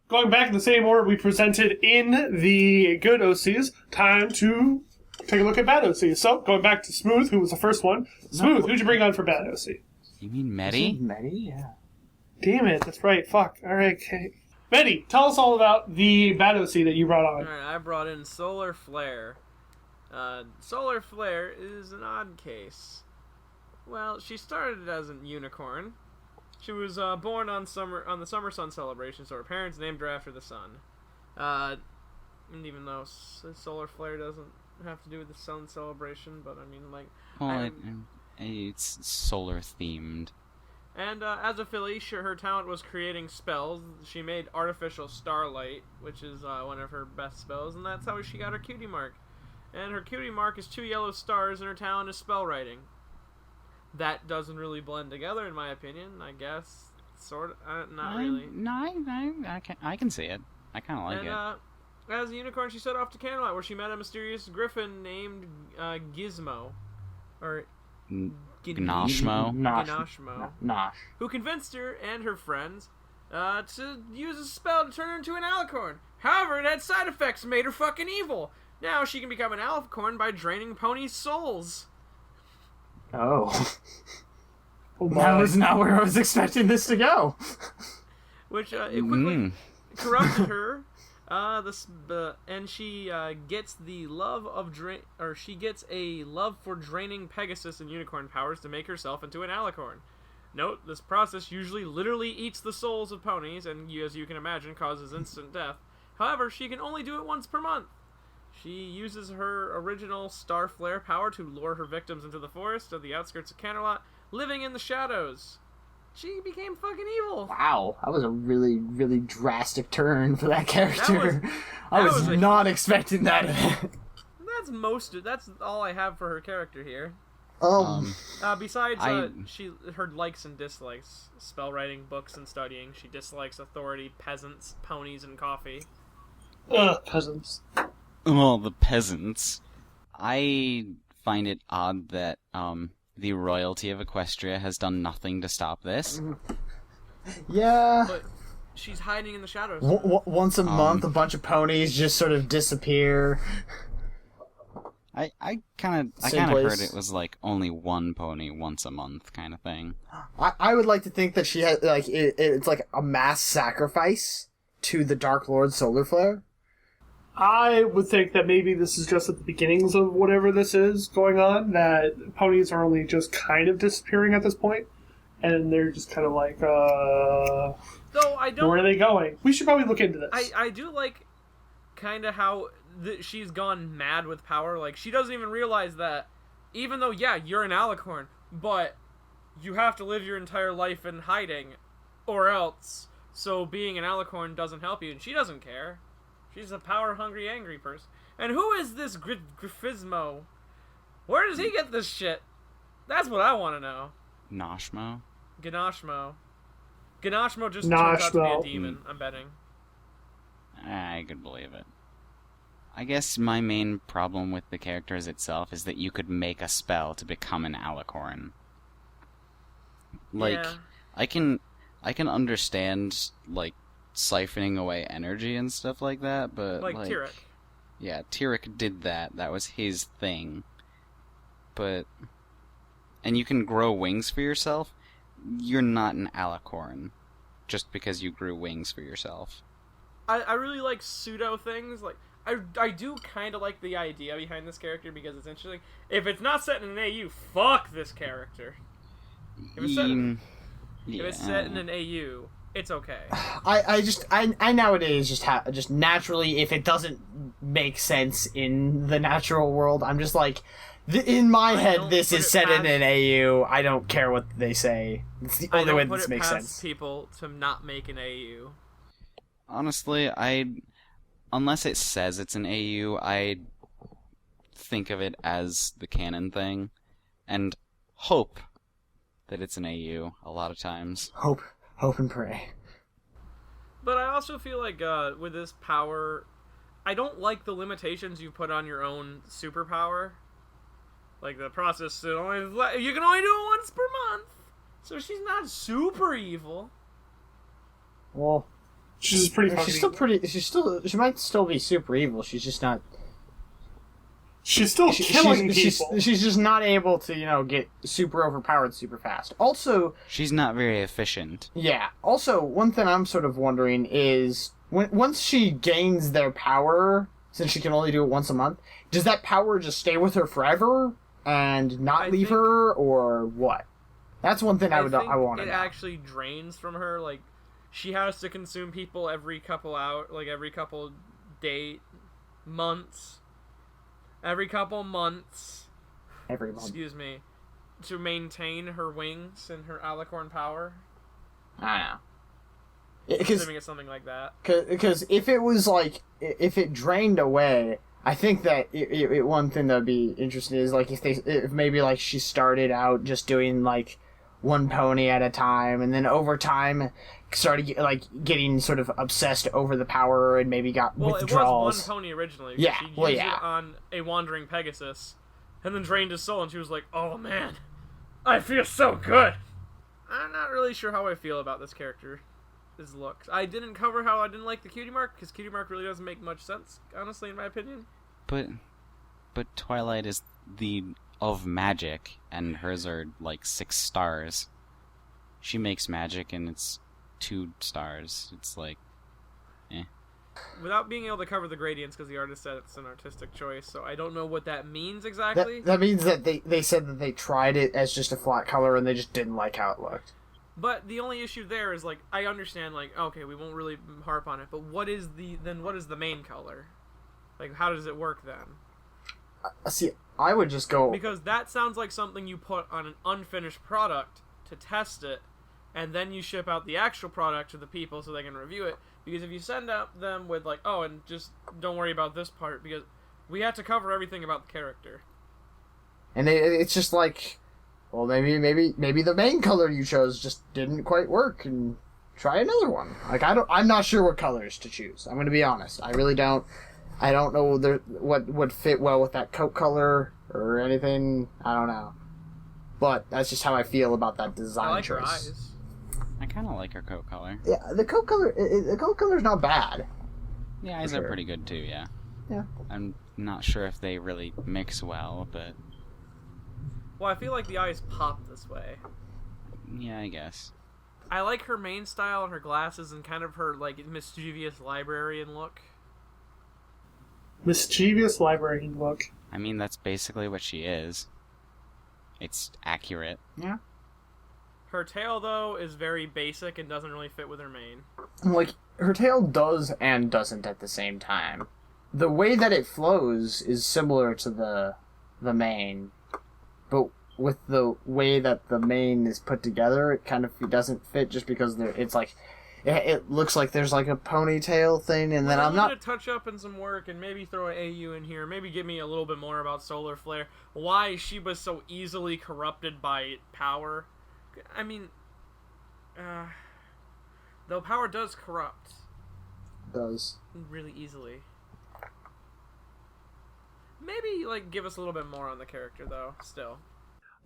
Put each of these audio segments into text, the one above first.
going back in the same order we presented in the good OCs, time to take a look at bad OCs. So, going back to Smooth, who was the first one. Smooth, who'd you bring on for bad OC? You mean Medi? Medi, yeah. Damn it, that's right. Fuck. Alright, okay. Medi, tell us all about the bad OC that you brought on. Alright, I brought in Solar Flare. Solar Flare is an odd case. Well, she started as a unicorn. She was born on the summer sun celebration, so her parents named her after the sun. And even though Solar Flare doesn't have to do with the sun celebration, but I mean, like... Well, it's solar themed. And as a filly, her talent was creating spells. She made Artificial Starlight, which is one of her best spells, and that's how she got her cutie mark. And her cutie mark is 2 yellow stars, and her talent is spell writing. That doesn't really blend together, in my opinion. I guess, sort of, not really. No, I can see it. I kind of like it. As a unicorn, she set off to Camelot, where she met a mysterious griffin named Gizmo, or Gnoshmo. Nosh. Who convinced her and her friends to use a spell to turn her into an alicorn. However, it had side effects and made her fucking evil. Now she can become an alicorn by draining ponies' souls. Oh. That was not where I was expecting this to go. Which it quickly corrupted her. And she gets the love of she gets a love for draining Pegasus and unicorn powers to make herself into an alicorn. Note, this process usually literally eats the souls of ponies, and as you can imagine, causes instant death. However, she can only do it once per month. She uses her original Star Flare power to lure her victims into the forest of the outskirts of Camelot, living in the shadows. She became fucking evil. Wow, that was a really, really drastic turn for that character. I was not expecting that. That's all I have for her character here. Besides her likes and dislikes: spell writing, books, and studying. She dislikes authority, peasants, ponies, and coffee. Peasants. Well, the peasants. I find it odd that the royalty of Equestria has done nothing to stop this. Yeah. But she's hiding in the shadows. Once a month, a bunch of ponies just sort of disappear. I kind of heard it was like only one pony once a month kind of thing. I would like to think that she has like it's like a mass sacrifice to the Dark Lord Solar Flare. I would think that maybe this is just at the beginnings of whatever this is going on, that ponies are only just kind of disappearing at this point, and they're just kind of like, Though I don't... where are they going? We should probably look into this. I do like kind of how she's gone mad with power. Like, she doesn't even realize that, even though, yeah, you're an alicorn, but you have to live your entire life in hiding, or else, so being an alicorn doesn't help you, and she doesn't care. She's a power-hungry, angry person. And who is this Griffismo? Where does he get this shit? That's what I want to know. Noshmo? Gnoshmo. Gnoshmo just turns out to be a demon, I'm betting. I could believe it. I guess my main problem with the characters itself is that you could make a spell to become an alicorn. Like, yeah. I can understand, like, siphoning away energy and stuff like that, but like Tyrek. Yeah, Tyrek did that. That was his thing. And you can grow wings for yourself. You're not an alicorn just because you grew wings for yourself. I really like pseudo things. Like I do kind of like the idea behind this character because it's interesting. If it's not set in an AU, fuck this character. If it's set in an AU, it's okay. I nowadays just naturally, if it doesn't make sense in the natural world, I'm just like, in my head, this is set in an AU. I don't care what they say. It's the only way this makes sense. People to not make an AU. Honestly, unless it says it's an AU, I think of it as the canon thing, and hope that it's an AU a lot of times. Hope and pray. But I also feel like with this power, I don't like the limitations you put on your own superpower. Like the process, you can only do it once per month. So she's not super evil. Well, She's pretty fucking She's still evil. pretty. She might still be super evil. She's just not. She's still killing people. She's just not able to, get super overpowered super fast. Also, She's not very efficient. yeah. Also, one thing I'm sort of wondering is once she gains their power, since she can only do it once a month, does that power just stay with her forever and not leave her, or what? That's one thing I want to know. It actually drains from her. Like, she has to consume people every couple months. Every couple months. Every month. Excuse me. To maintain her wings and her Alicorn power. I don't know. Assuming it's something like that. Because if it was like, if it drained away, I think that one thing that would be interesting is like if maybe like she started out just doing like one pony at a time, and then over time started getting sort of obsessed over the power and maybe got withdrawals. It was one pony originally. Yeah, She used it on a wandering Pegasus, and then drained his soul, and she was like, "Oh man, I feel so good." I'm not really sure how I feel about this character. His looks. I didn't cover how I didn't like the cutie mark, because cutie mark really doesn't make much sense, honestly, in my opinion. But Twilight is of magic, and hers are like 6 stars. She makes magic, and it's 2 stars. It's like, Without being able to cover the gradients, because the artist said it's an artistic choice, so I don't know what that means exactly. That means that they said that they tried it as just a flat color, and they just didn't like how it looked. But the only issue there is, like, I understand, like, okay, we won't really harp on it, but what is the main color? Like, how does it work then? See, I would just go... Because that sounds like something you put on an unfinished product to test it, and then you ship out the actual product to the people so they can review it. Because if you send out them with, like, oh, and just don't worry about this part, because we have to cover everything about the character. And it's just like... Well, maybe the main color you chose just didn't quite work, and try another one. Like, I'm not sure what colors to choose. I'm going to be honest. I really don't. I don't know what would fit well with that coat color or anything. I don't know. But that's just how I feel about that design I like choice. her eyes. I kind of like her coat color. Yeah, the coat color's not bad. The eyes are pretty good too, yeah. Yeah. I'm not sure if they really mix well, but... Well, I feel like the eyes pop this way. Yeah, I guess. I like her main style and her glasses and kind of her, like, mischievous librarian look. Mischievous librarian look. I mean, that's basically what she is. It's accurate. Yeah. Her tail, though, is very basic and doesn't really fit with her mane. Like, her tail does and doesn't at the same time. The way that it flows is similar to the mane, but with the way that the mane is put together, it kind of doesn't fit just because it's like... It looks like there's like a ponytail thing, and then I'm not... to touch up in some work and maybe throw an AU in here. Maybe give me a little bit more about Solar Flare. Why she was so easily corrupted by power. I mean, though power does corrupt. It does. Really easily. Maybe, like, give us a little bit more on the character, though, still.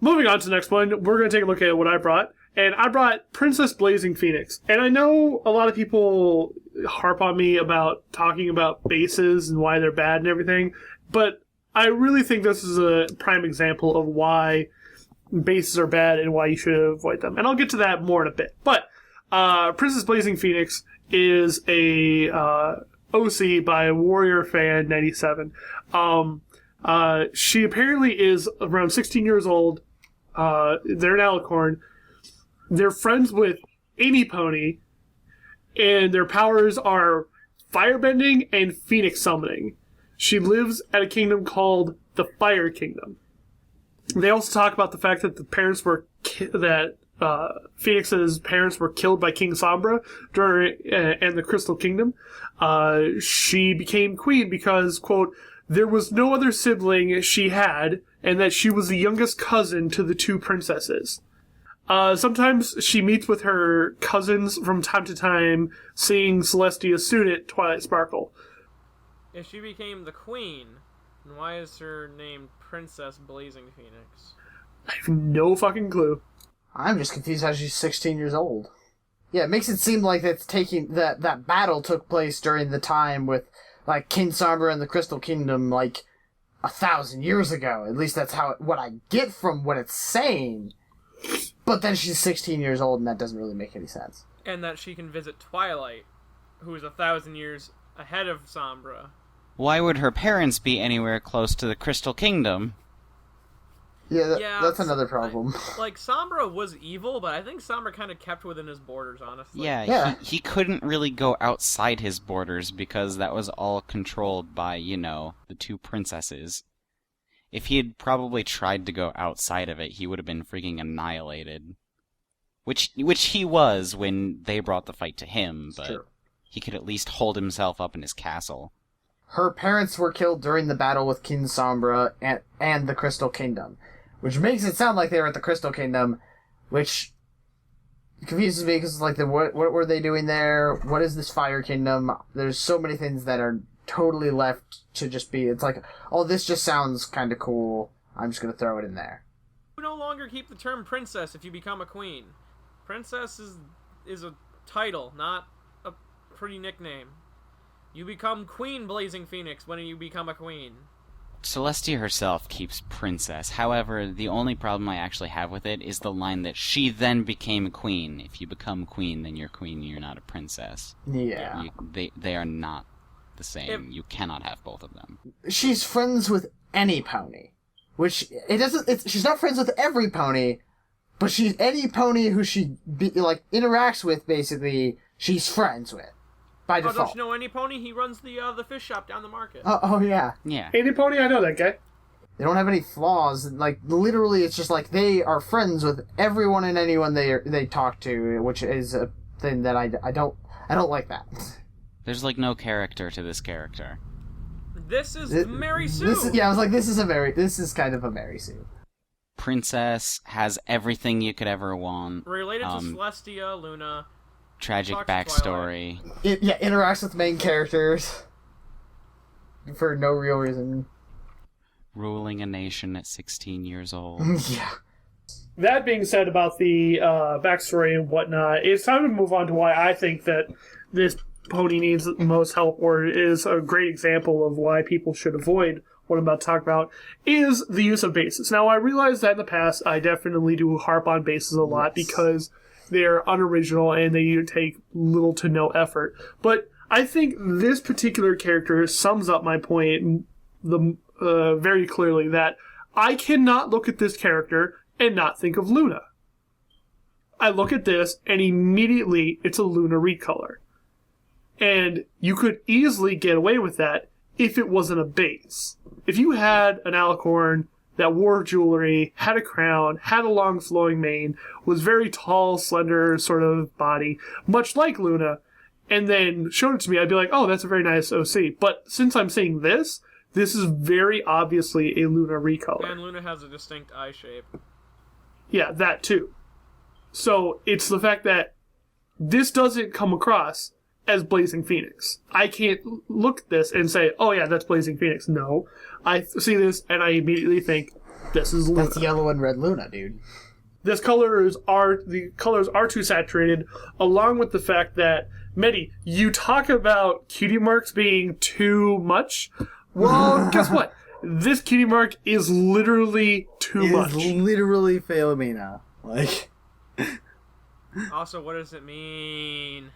Moving on to the next one, we're going to take a look at what I brought. And I brought Princess Blazing Phoenix. And I know a lot of people harp on me about talking about bases and why they're bad and everything, but I really think this is a prime example of why bases are bad and why you should avoid them. And I'll get to that more in a bit. But Princess Blazing Phoenix is a OC by Warrior Fan 97. She apparently is around 16 years old. They're an Alicorn. They're friends with Amy Pony, and their powers are firebending and phoenix summoning. She lives at a kingdom called the Fire Kingdom. They also talk about the fact that the parents were Phoenix's parents were killed by King Sombra during and the Crystal Kingdom. She became queen because, quote, there was no other sibling she had, and that she was the youngest cousin to the 2 princesses. Sometimes she meets with her cousins from time to time, seeing Celestia's student, Twilight Sparkle. If she became the queen, then why is her name Princess Blazing Phoenix? I have no fucking clue. I'm just confused how she's 16 years old. Yeah, it makes it seem like it's taking that battle took place during the time with like King Sombra and the Crystal Kingdom, like 1,000 years ago. At least that's what I get from what it's saying. But then she's 16 years old, and that doesn't really make any sense. And that she can visit Twilight, who is 1,000 years ahead of Sombra. Why would her parents be anywhere close to the Crystal Kingdom? Yeah, that's another problem. Like, Sombra was evil, but I think Sombra kind of kept within his borders, honestly. Yeah. He couldn't really go outside his borders because that was all controlled by, the two princesses. If he had probably tried to go outside of it, he would have been freaking annihilated. Which he was when they brought the fight to him, but True. He could at least hold himself up in his castle. Her parents were killed during the battle with King Sombra and the Crystal Kingdom, which makes it sound like they were at the Crystal Kingdom, which confuses me because like what were they doing there? What is this Fire Kingdom? There's so many things that are totally left to just be. It's like, oh, this just sounds kind of cool. I'm just gonna throw it in there. You no longer keep the term princess if you become a queen. Princess is a title, not a pretty nickname. You become Queen Blazing Phoenix when you become a queen. Celestia herself keeps princess. However, the only problem I actually have with it is the line that she then became a queen. If you become queen, then you're queen, you're not a princess. Yeah. They are not the same. You cannot have both of them. She's friends with any pony, which she's not friends with every pony, but she's any pony who she interacts with. Basically, she's friends with by default. Don't you know any pony? He runs the fish shop down the market. Oh yeah. Yeah. Any pony, I know that guy. They don't have any flaws. Like literally, it's just like they are friends with everyone and anyone they talk to, which is a thing that I don't like that. There's like no character to this character. This is Mary Sue. I was like, this is kind of a Mary Sue. Princess has everything you could ever want. Related to Celestia, Luna. Tragic backstory. Interacts with main characters for no real reason. Ruling a nation at 16 years old. Yeah. That being said about the backstory and whatnot, it's time to move on to why I think that this pony needs the most help, or is a great example of why people should avoid what I'm about to talk about, is the use of bases. Now, I realize that in the past, I definitely do harp on bases a lot because they're unoriginal and they take little to no effort. But I think this particular character sums up my point very clearly, that I cannot look at this character and not think of Luna. I look at this and immediately it's a Luna recolor. And you could easily get away with that if it wasn't a base. If you had an Alicorn that wore jewelry, had a crown, had a long flowing mane, was very tall, slender sort of body, much like Luna, and then showed it to me, I'd be like, oh, that's a very nice OC. But since I'm seeing this is very obviously a Luna recolor. And Luna has a distinct eye shape. Yeah, that too. So it's the fact that this doesn't come across as Blazing Phoenix. I can't look at this and say, oh yeah, that's Blazing Phoenix. No. I see this and I immediately think, this is Luna. That's yellow and red Luna, dude. The colors are too saturated, along with the fact that, Medi, you talk about cutie marks being too much. Well, guess what? This cutie mark is literally too much. It is literally Philomena. Like... Also, what does it mean?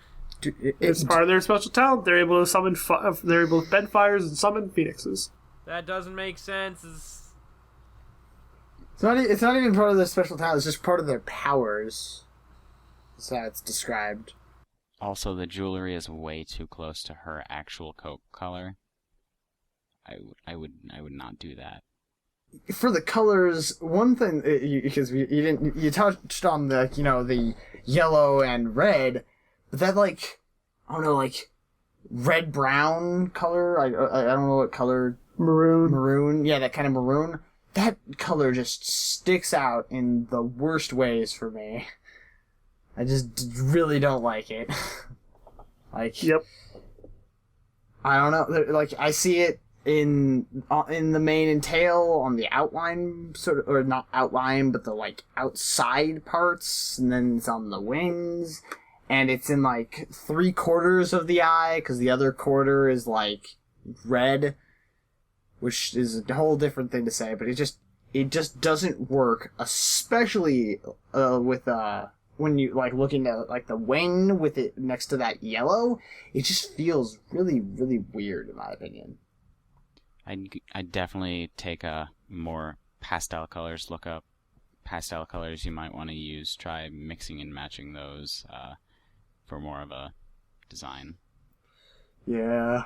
It's part of their special talent. They're able to summon. They're able to bend fires and summon phoenixes. That doesn't make sense. It's not even part of their special talent. It's just part of their powers. That's how it's described. Also, the jewelry is way too close to her actual coat color. I would not do that. For the colors, one thing, because you touched on the yellow and red, but that I don't know, red brown color. I don't know what color. Maroon. Yeah, that kind of maroon. That color just sticks out in the worst ways for me. I just really don't like it. Yep. I don't know. I see it in the mane and tail on the outline, sort of, or not outline, but the outside parts, and then it's on the wings, and it's in like 3/4 of the eye because the other quarter is like red, which is a whole different thing to say, but it just doesn't work, especially with when you like looking at like the wing with it next to that yellow. It just feels really, really weird in my opinion. I'd definitely take a more pastel colors, look up pastel colors you might want to use, try mixing and matching those for more of a design. Yeah.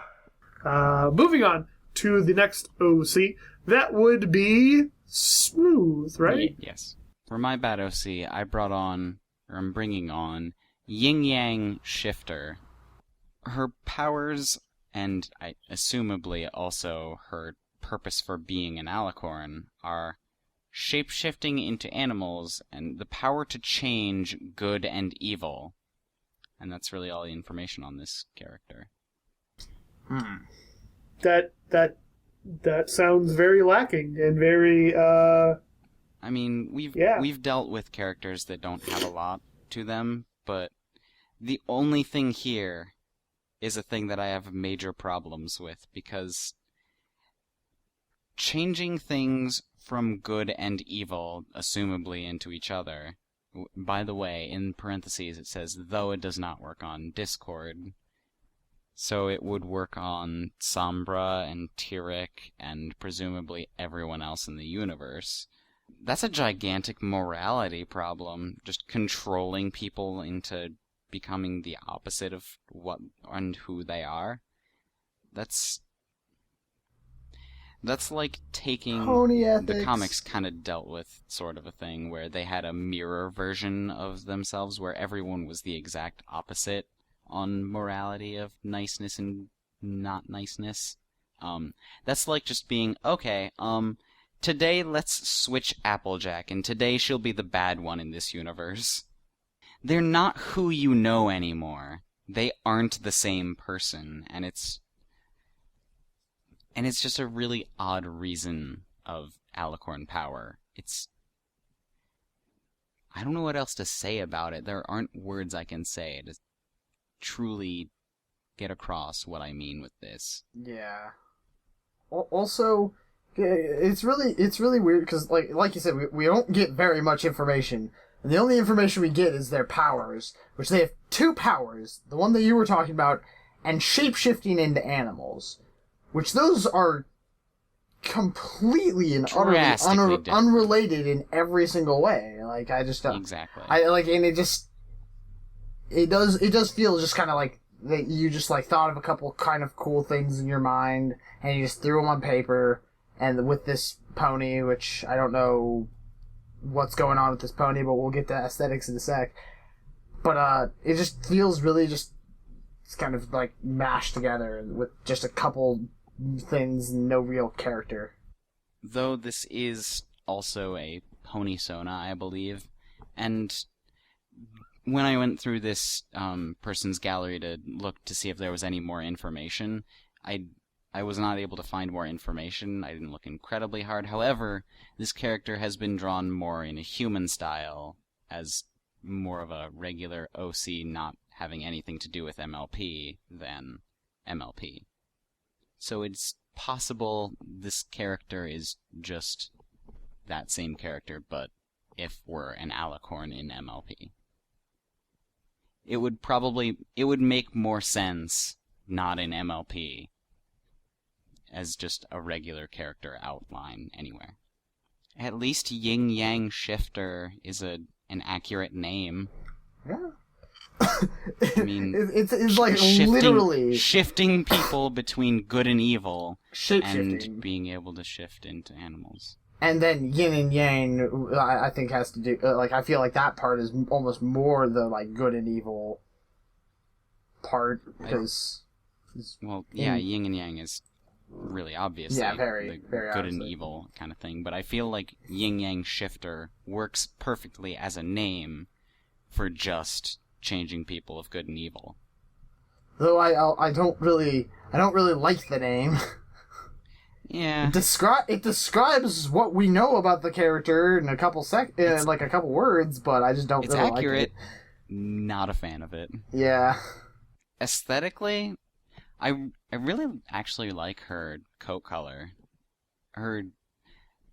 Moving on to the next OC, that would be Smooth, right? Yes. For my bad OC, I'm bringing on Yin Yang Shifter. Her powers, and assumably also her purpose for being an Alicorn, are shape-shifting into animals and the power to change good and evil. And that's really all the information on this character. That sounds very lacking and very I mean, we've dealt with characters that don't have a lot to them, but the only thing here is a thing that I have major problems with, because changing things from good and evil, assumably, into each other. By the way, in parentheses it says, though it does not work on Discord. So it would work on Sombra and Tyrek and presumably everyone else in the universe. That's a gigantic morality problem, just controlling people into becoming the opposite of what and who they are. That's like taking... Pony ethics. The comics kind of dealt with sort of a thing where they had a mirror version of themselves where everyone was the exact opposite on morality of niceness and not niceness. That's like just being, okay, today let's switch Applejack, and today she'll be the bad one in this universe. They're not who you know anymore. They aren't the same person, and it's just a really odd reason of Alicorn power. I don't know what else to say about it. There aren't words I can say to truly get across what I mean with this. Yeah. Also, it's really weird because, like you said, we don't get very much information, and the only information we get is their powers, which they have 2 powers, the one that you were talking about, and shape-shifting into animals, which those are completely and utterly unrelated in every single way. Like, I just don't... Exactly. And it does feel just kind of like that you just like thought of a couple kind of cool things in your mind and you just threw them on paper, and with this pony, which I don't know what's going on with this pony, but we'll get to aesthetics in a sec. But it just feels really just it's kind of like mashed together with just a couple things and no real character. Though this is also a pony sona, I believe, and when I went through this person's gallery to look to see if there was any more information, I was not able to find more information. I didn't look incredibly hard. However, this character has been drawn more in a human style, as more of a regular OC not having anything to do with MLP than MLP. So it's possible this character is just that same character, but if we're an Alicorn in MLP. It would make more sense not in MLP as just a regular character outline anywhere. At least Yin Yang Shifter is an accurate name. Yeah. I mean, it's like literally shifting people between good and evil, shape-shifting, and being able to shift into animals. And then yin and yang, I think, has to do I feel like that part is almost more the like good and evil part because. Yin and yang is really obviously very good obviously. and evil kind of thing, but I feel like Yin Yang Shifter works perfectly as a name for just changing people of good and evil. Though I don't really like the name. Yeah. It describes what we know about the character in a couple a couple words, but I just don't. It's really accurate. Like it. not a fan of it. Yeah. Aesthetically, I really actually like her coat color. Her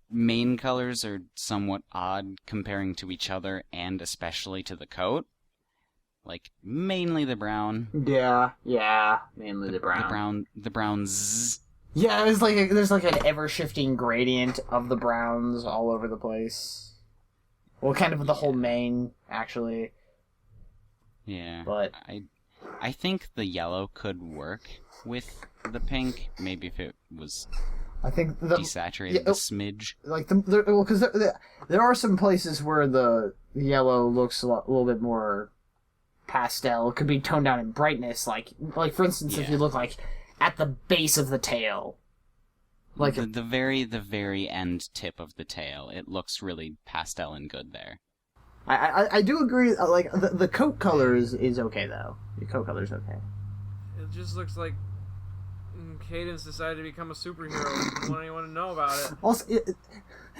main colors are somewhat odd comparing to each other and especially to the coat. Like, mainly the brown. Yeah, mainly the brown. The browns. Yeah, there's like an ever-shifting gradient of the browns all over the place. Well, kind of the whole mane, actually. Yeah. But I think the yellow could work with the pink. Maybe if it was I think desaturated a smidge. Like because there are some places where the yellow looks a little bit more pastel. It could be toned down in brightness, like for instance, if you look like at the base of the tail, like the very end tip of the tail, it looks really pastel and good there. I do agree. Like the coat color is okay though. The coat color is okay. It just looks like Cadence decided to become a superhero. I don't want anyone to know about it. Also,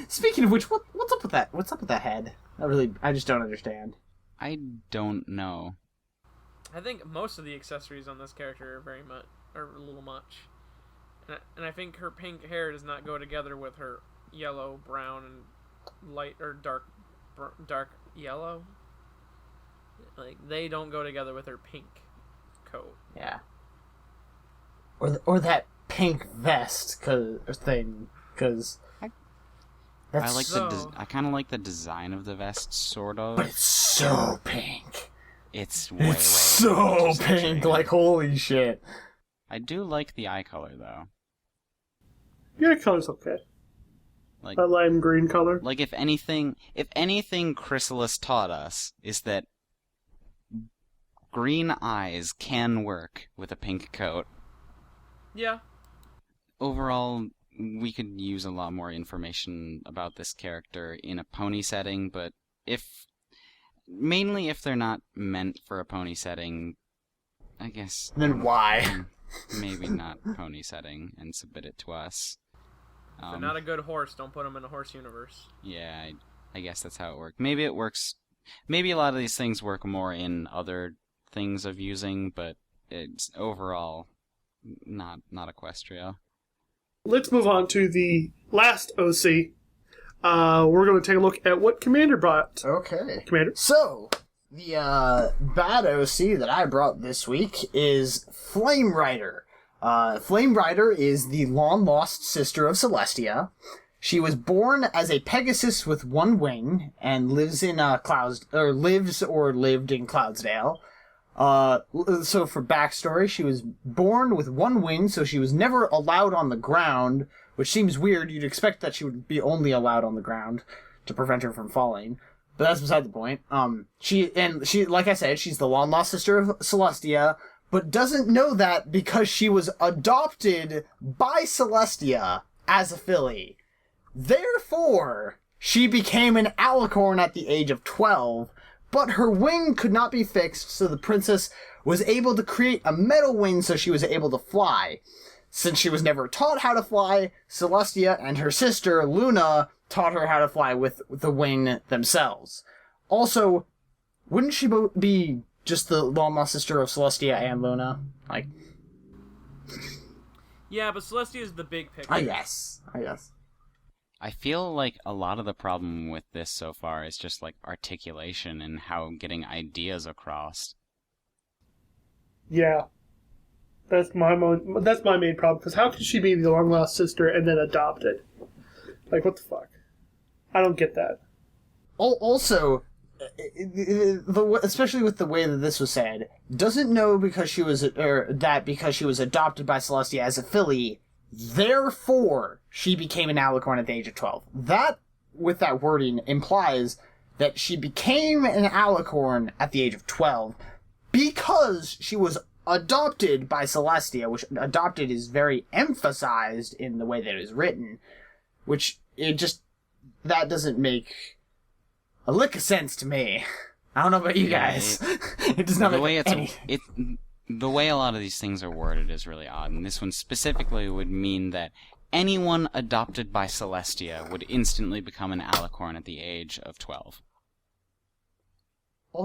speaking of which, what's up with that? What's up with that head? I just don't understand. I don't know. I think most of the accessories on this character are a little much, and I think her pink hair does not go together with her yellow, brown, and light or dark yellow. Like they don't go together with her pink coat. Yeah. Or that pink vest because I like I kind of like the design of the vest, sort of. But it's so pink. It's way so pink, like holy shit. I do like the eye color though. Yeah, color's okay. Like a lime green color. Like if anything, Chrysalis taught us is that green eyes can work with a pink coat. Yeah. Overall, we could use a lot more information about this character in a pony setting, but mainly if they're not meant for a pony setting, I guess. Then why? Maybe not pony setting and submit it to us. If they're not a good horse, don't put them in a horse universe. Yeah, I guess that's how it works. Maybe it works. Maybe a lot of these things work more in other things of using, but it's overall not Equestria. Let's move on to the last OC. We're going to take a look at what Commander brought. Okay. Commander. So, the bad OC that I brought this week is Flame Rider. Flame Rider is the long-lost sister of Celestia. She was born as a Pegasus with one wing and lives in lived in Cloudsdale. So for backstory, she was born with one wing, so she was never allowed on the ground, which seems weird. You'd expect that she would be only allowed on the ground to prevent her from falling. But that's beside the point. She, like I said, she's the long-lost sister of Celestia, but doesn't know that because she was adopted by Celestia as a filly. Therefore, she became an Alicorn at the age of 12, but her wing could not be fixed, so the princess was able to create a metal wing so she was able to fly. Since she was never taught how to fly, Celestia and her sister, Luna, taught her how to fly with the wing themselves. Also, wouldn't she be just the long-lost sister of Celestia and Luna? Like, yeah, but Celestia is the big picture. I guess. I feel like a lot of the problem with this so far is just like articulation and how getting ideas across. Yeah. That's my main problem, because how could she be the long-lost sister and then adopted? Like, what the fuck? I don't get that. Also, especially with the way that this was said, doesn't know because she was adopted by Celestia as a filly, therefore she became an Alicorn at the age of 12. That, with that wording, implies that she became an Alicorn at the age of 12 because she was adopted by Celestia, which adopted is very emphasized in the way that it is written, which that doesn't make a lick of sense to me. I don't know about you guys. It does not make any... The way a lot of these things are worded is really odd, and this one specifically would mean that anyone adopted by Celestia would instantly become an Alicorn at the age of 12.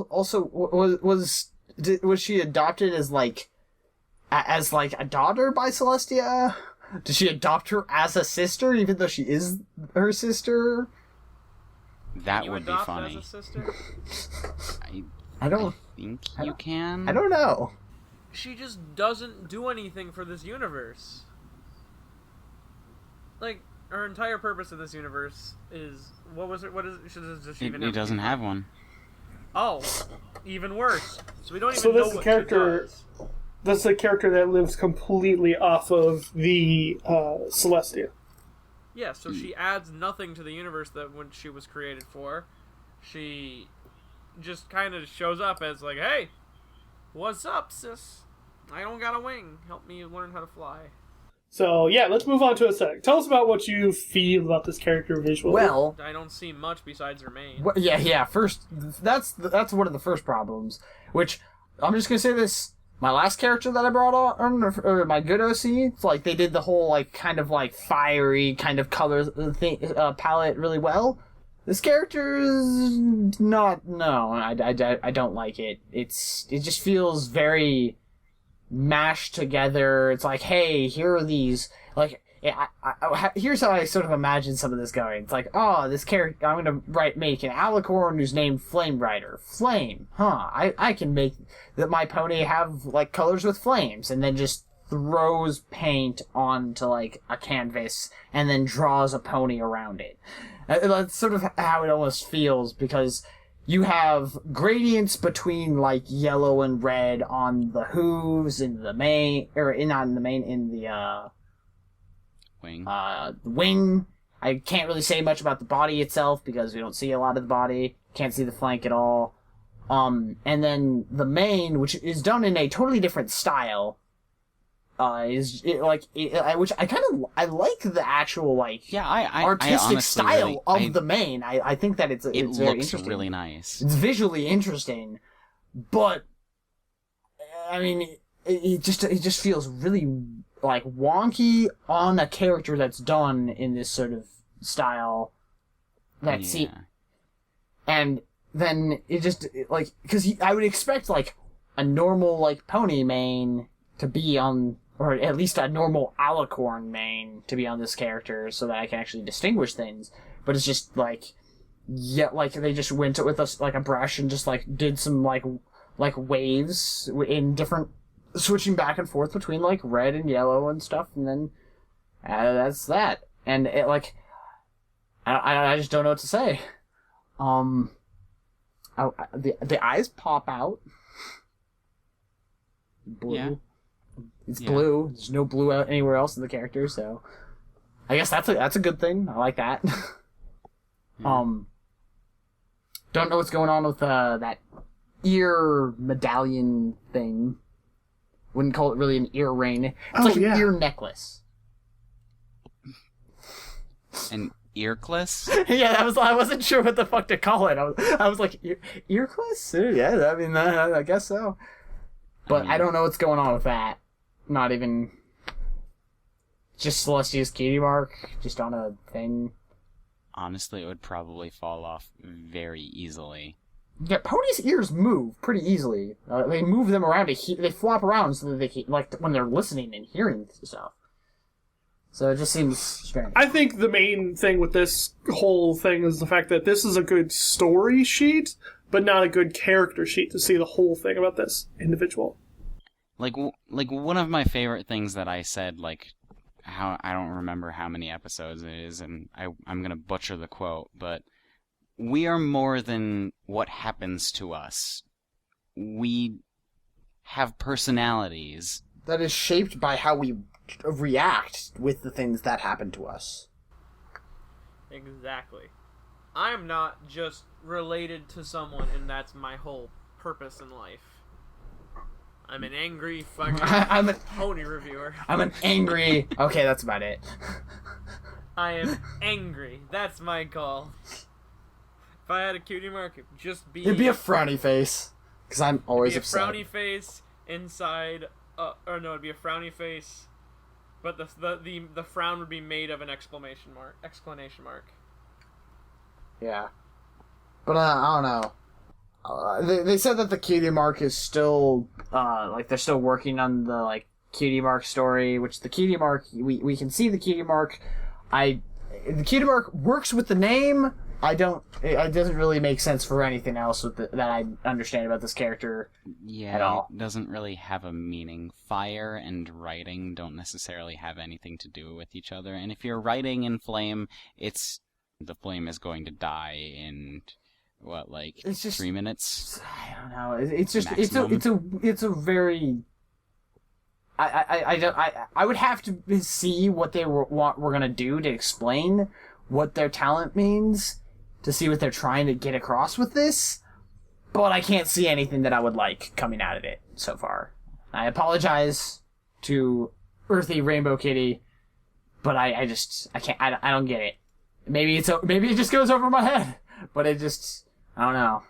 Also, was she adopted as like a daughter by Celestia? Did she adopt her as a sister, even though she is her sister? That You would be adopt funny. as a sister? I don't think you can. I don't know. She just doesn't do anything for this universe. Like, her entire purpose of this universe is... What was it? What is it? Does she even It doesn't have one. Oh, even worse. So we don't even So know that's the what character- she does. That's a character that lives completely off of the Celestia. Yeah, so she adds nothing to the universe that when she was created for. She just kind of shows up as like, hey, what's up, sis? I don't got a wing. Help me learn how to fly. So, yeah, let's move on to aesthetic. Tell us about what you feel about this character visually. Well, I don't see much besides her mane. yeah. First, that's one of the first problems. Which I'm just gonna say this: my last character that I brought on, or my good OC, it's like they did the whole like kind of like fiery kind of color palette really well. This character is not. No, I don't like it. It just feels very mashed together. It's like, hey, here are these, like, here's how I sort of imagine some of this going. It's like, oh, this character, I'm gonna make an Alicorn who's named Flame Rider. Flame, huh? I can make my pony have like colors with flames, and then just throws paint onto like a canvas and then draws a pony around it. That's sort of how it almost feels, because you have gradients between like yellow and red on the hooves and the mane, or not in the mane, in the Wing. wing. I can't really say much about the body itself because we don't see a lot of the body. Can't see the flank at all. And then the mane, which is done in a totally different style, which I kind of like the actual like artistic I honestly style really, of the mane. I think that it's very looks interesting. really nice. It's visually interesting, but I mean, it just feels really like wonky on a character that's done in this sort of style. And then it just like, because I would expect like a normal like pony mane to be on, or at least a normal Alicorn mane to be on this character, so that I can actually distinguish things. But it's just like, yeah, like they just went with a brush and just like did some like waves in different, switching back and forth between like red and yellow and stuff, and then that's that. And it like, I just don't know what to say. The eyes pop out. Blue. Yeah. It's blue. There's no blue out anywhere else in the character, so I guess that's a good thing. I like that. Don't know what's going on with that ear medallion thing. Wouldn't call it really an ear ring. It's like an ear necklace. An earcless? Yeah, I wasn't sure what the fuck to call it. I was like, earcless? Yeah, I mean, I guess so. But I don't know what's going on with that. Not even just Celestia's cutie mark, just on a thing. Honestly, it would probably fall off very easily. Yeah, ponies' ears move pretty easily. They move them around they flop around so that they can, like, when they're listening and hearing stuff. So it just seems strange. I think the main thing with this whole thing is the fact that this is a good story sheet, but not a good character sheet to see the whole thing about this individual. Like one of my favorite things that I said, like, how I don't remember how many episodes it is, and I'm gonna butcher the quote, but we are more than what happens to us. We have personalities. That is shaped by how we react with the things that happen to us. Exactly. I'm not just related to someone and that's my whole purpose in life. I'm an angry fucking pony reviewer. I'm an angry... Okay, that's about it. I am angry. That's my call. If I had a cutie mark, it'd just be... It'd be a frowny face. Because I'm always upset. It'd be a frowny face inside... it'd be a frowny face, but the frown would be made of an exclamation mark. Yeah. But, I don't know. They said that the Cutie Mark is still like they're still working on the like Cutie Mark story, which the Cutie Mark we can see the Cutie Mark. The Cutie Mark works with the name. It doesn't really make sense for anything else that I understand about this character. Yeah, at all. It doesn't really have a meaning. Fire and writing don't necessarily have anything to do with each other, and if you're writing in flame, the flame is going to die in what, like it's just, 3 minutes? I don't know. It's just Maximum. it's a very. I would have to see what they were gonna do to explain what their talent means, to see what they're trying to get across with this, but I can't see anything that I would like coming out of it so far. I apologize to Earthy Rainbow Kitty, but I can't. I don't get it. Maybe it just goes over my head, but I don't know.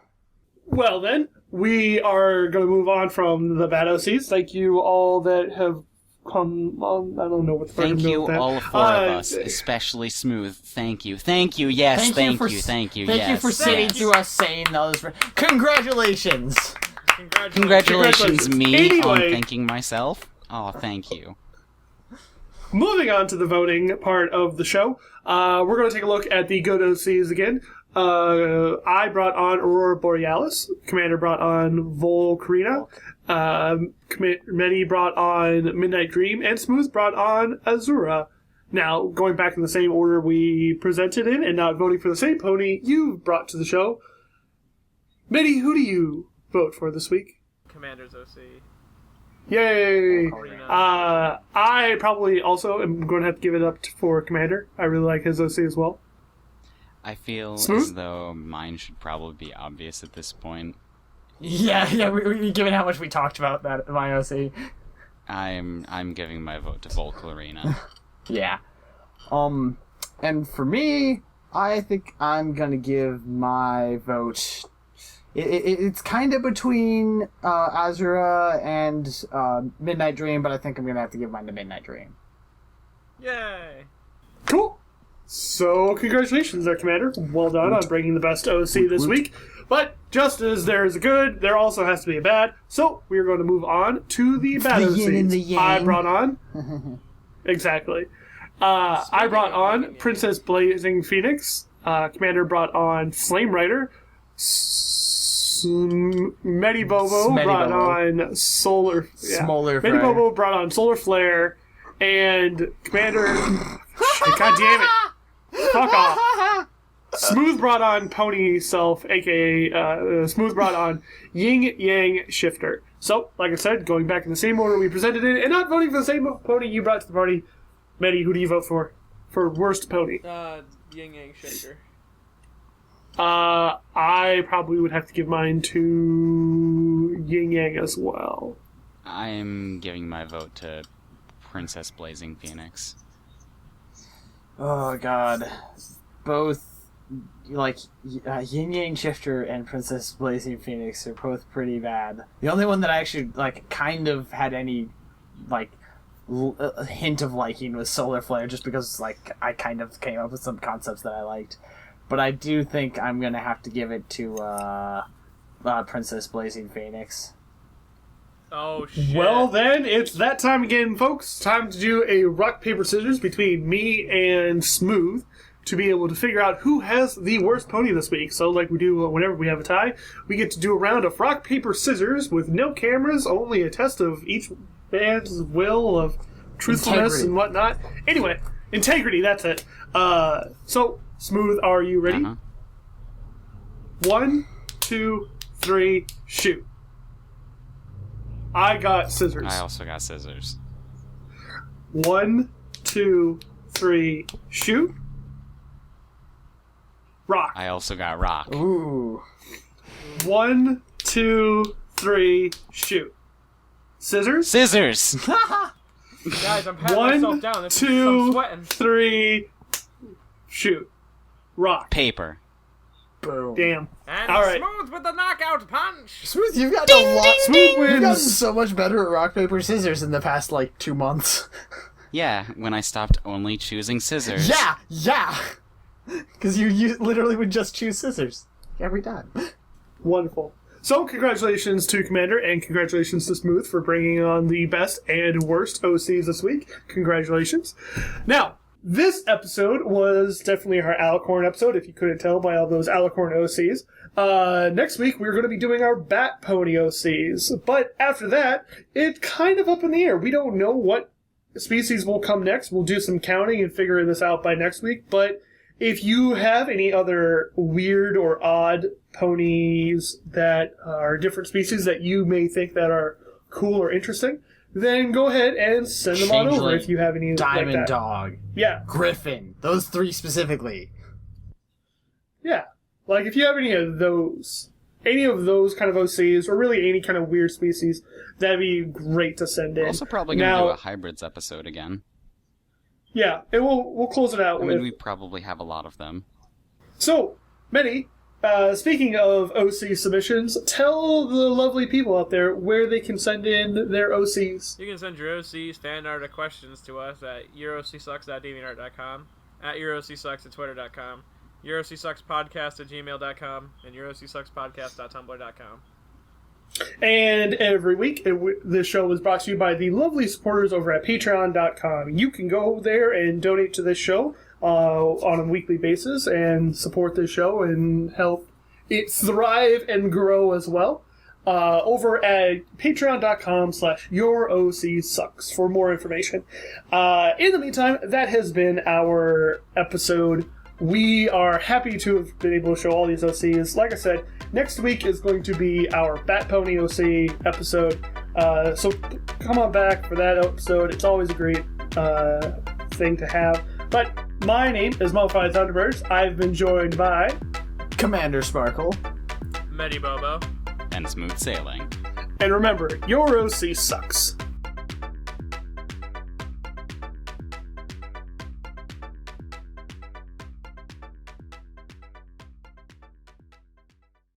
Well, then, we are going to move on from the bad OCs. Thank you all that have come on. I don't know what the fuck I'm Thank doing you, with that. all 4 of us, especially Smooth. Thank you. Thank you, yes, thank you. Thank you for sitting through us saying those. Congratulations! Congratulations, me, Anyway. on thanking myself. Oh, thank you. Moving on to the voting part of the show, we're going to take a look at the good OCs again. I brought on Aurora Borealis. Commander brought on Volcarina. Many brought on Midnight Dream. And Smooth brought on Azura. Now, going back in the same order we presented in and not voting for the same pony you brought to the show, Mitty, who do you vote for this week? Commander's OC. Yay! Volcarina. I probably also am going to have to give it up for Commander. I really like his OC as well. I feel Smooth? as though mine should probably be obvious at this point. Yeah. Given how much we talked about that my OC. I'm giving my vote to Volcarina. Yeah. And for me, I think I'm gonna give my vote. It's kind of between Azura and Midnight Dream, but I think I'm gonna have to give mine to Midnight Dream. Yay! Cool. So, congratulations there, Commander. Well done on bringing the best OC this week. But just as there is a good, there also has to be a bad. So, we are going to move on to the bad The yin and the OCs. yang. I brought on... Exactly. I brought on Princess Blazing Phoenix. Commander brought on Flame Rider. Medibobo brought on Solar... Yeah. Smolar Medibobo brought on Solar Flare. And Commander... God damn it. Fuck off. Smooth brought on Pony Self, aka Smooth brought on Yin Yang Shifter. So, like I said, going back in the same order we presented it, and not voting for the same pony you brought to the party. Medi, who do you vote for? For worst pony? Yin Yang Shaker. I probably would have to give mine to Yin Yang as well. I'm giving my vote to Princess Blazing Phoenix. Oh god, both like Yin Yang Shifter and Princess Blazing Phoenix are both pretty bad. The only one that I actually like kind of had any like hint of liking was Solar Flare, just because like I kind of came up with some concepts that I liked. But I do think I'm gonna have to give it to Princess Blazing Phoenix. Oh shit. Well then, it's that time again, folks. Time to do a rock, paper, scissors between me and Smooth to be able to figure out who has the worst pony this week. So like we do whenever we have a tie, we get to do a round of rock, paper, scissors with no cameras, only a test of each band's will of truthfulness Integrity. and whatnot. Anyway, integrity, that's it. So, Smooth, are you ready? Uh-huh. 1, 2, 3, shoot. I got scissors. I also got scissors. 1, 2, 3, shoot. Rock. I also got rock. Ooh. 1, 2, 3, shoot. Scissors. Scissors! Guys, I'm patting 1, myself down. I'm 2, sweating. 3, shoot. Rock. Paper. Boom. Damn. And All right. Smooth with the knockout punch. Smooth, you've gotten a lot. Smooth You've gotten wins. so much better at rock paper scissors in the past like 2 months. Yeah, when I stopped only choosing scissors. Yeah. Because you literally would just choose scissors every time. Wonderful. So, congratulations to Commander, and congratulations to Smooth for bringing on the best and worst OCs this week. Congratulations. Now, this episode was definitely our Alicorn episode, if you couldn't tell by all those Alicorn OCs. Next week, we're going to be doing our Bat Pony OCs. But after that, it's kind of up in the air. We don't know what species will come next. We'll do some counting and figure this out by next week. But if you have any other weird or odd ponies that are different species that you may think that are cool or interesting, then go ahead and send them on over if you have any Diamond like that. Dog. Yeah. Griffin. Those 3 specifically. Yeah. Like, if you have any of those kind of OCs, or really any kind of weird species, that'd be great to send in. We're also probably going to do a hybrids episode again. Yeah, and we'll close it out with... we probably have a lot of them. So, Manny, speaking of OC submissions, tell the lovely people out there where they can send in their OCs. You can send your OCs, fan art, or questions to us at yourocsucks.deviantart.com, at yourocsucks at twitter.com, yourocsuckspodcast@gmail.com, and yourocsuckspodcast.tumblr.com. And every week, this show is brought to you by the lovely supporters over at patreon.com. You can go there and donate to this show on a weekly basis and support this show and help it thrive and grow as well. Over at patreon.com/yourocsucks for more information. In the meantime, that has been our episode. We are happy to have been able to show all these OCs. Like I said, next week is going to be our Bat Pony OC episode. So come on back for that episode. It's always a great thing to have. But my name is Mummified Thunderbirds. I've been joined by Commander Sparkle. Medibobo. And smooth sailing. And remember, your OC sucks.